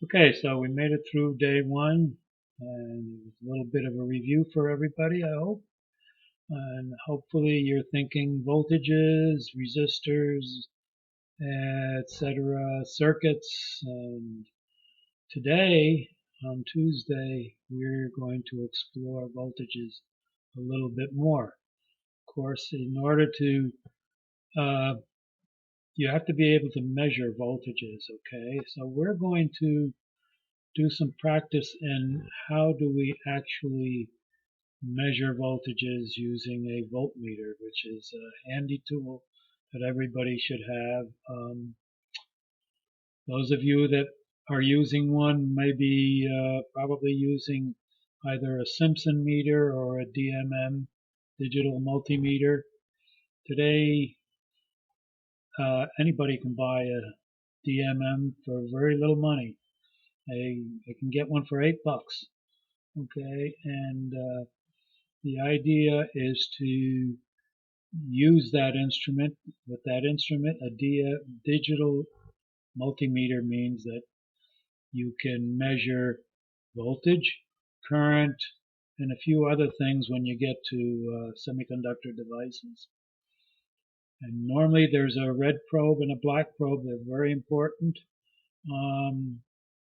Okay, so we made it through day one, and it was a little bit of a review for everybody, I hope. And hopefully you're thinking voltages, resistors, etc., circuits. And today, on Tuesday, we're going to explore voltages a little bit more. Of course, in order to, uh, you have to be able to measure voltages, okay? So we're going to do some practice in how do we actually measure voltages using a voltmeter, which is a handy tool that everybody should have. Those of you that are using one may be probably using either a Simpson meter or a DMM, digital multimeter. Today, anybody can buy a DMM for very little money. They can get one for $8. Okay, and the idea is to use that instrument. With that instrument, a digital multimeter means that you can measure voltage, current, and a few other things when you get to semiconductor devices. And normally there's a red probe and a black probe. They're very important. Um,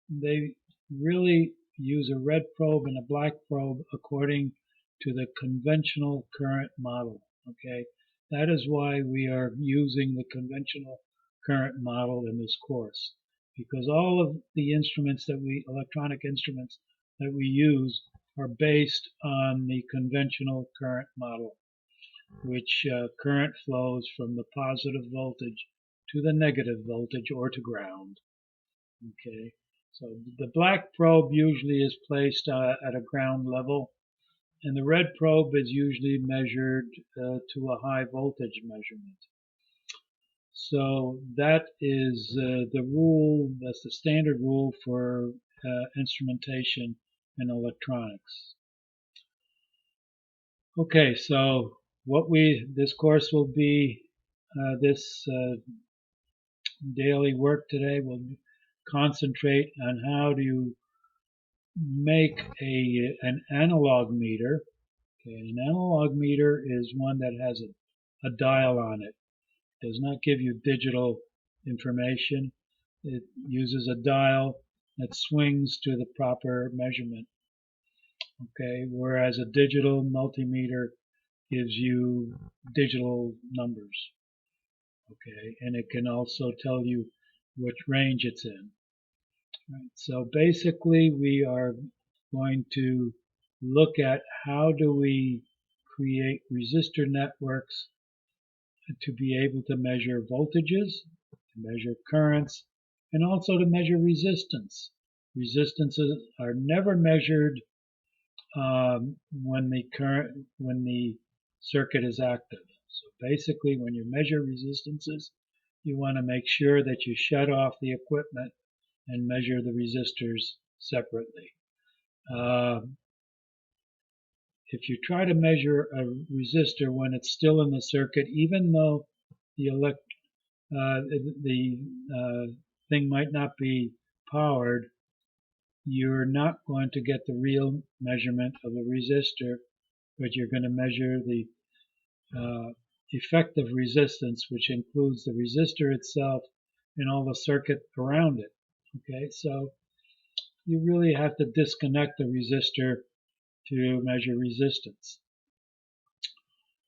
they really use a red probe and a black probe according to the conventional current model. Okay, that is why we are using the conventional current model in this course, because all of the instruments that electronic instruments that we use are based on the conventional current model, which current flows from the positive voltage to the negative voltage or to ground. Okay, so the black probe usually is placed at a ground level, and the red probe is usually measured to a high voltage measurement. So that is the rule, that's the standard rule for instrumentation in electronics. Okay, so this course will be, this daily work today will concentrate on how do you make an analog meter. Okay, an analog meter is one that has a dial on it. It does not give you digital information. It uses a dial that swings to the proper measurement. Okay, whereas a digital multimeter gives you digital numbers. Okay, and it can also tell you which range it's in. Right. So basically, we are going to look at how do we create resistor networks to be able to measure voltages, to measure currents, and also to measure resistance. Resistances are never measured when the circuit is active. So basically, when you measure resistances, you want to make sure that you shut off the equipment and measure the resistors separately. If you try to measure a resistor when it's still in the circuit, even though the thing might not be powered, you're not going to get the real measurement of the resistor, but you're going to measure the effective resistance, which includes the resistor itself and all the circuit around it. Okay, so you really have to disconnect the resistor to measure resistance.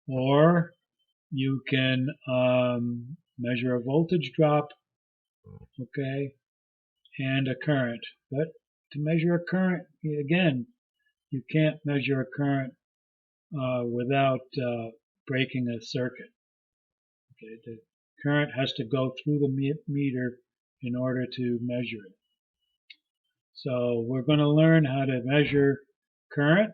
Or you can measure a voltage drop, okay, and a current. But to measure a current, again, you can't measure a current without breaking a circuit. Okay, the current has to go through the meter in order to measure it. So we're going to learn how to measure current,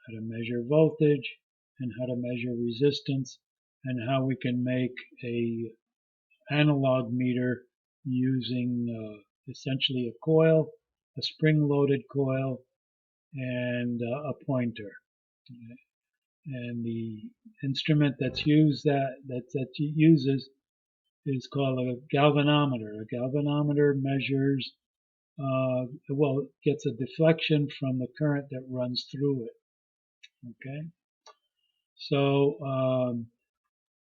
how to measure voltage, and how to measure resistance, and how we can make a analog meter using essentially a coil, a spring-loaded coil, and a pointer. And the instrument that's used that uses is called a galvanometer. A galvanometer measures well, it gets a deflection from the current that runs through it. Okay, so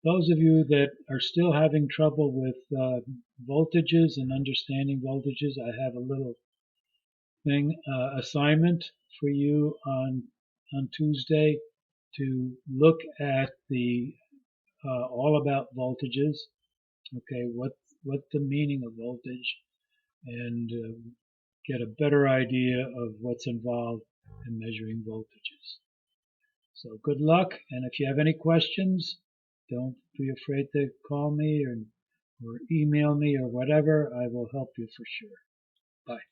those of you that are still having trouble with voltages and understanding voltages, I have a little thing assignment for you on Tuesday to look at the all about voltages. Okay, what the meaning of voltage, and get a better idea of what's involved in measuring voltages. So good luck, and if you have any questions, don't be afraid to call me or email me or whatever. I will help you for sure. Bye.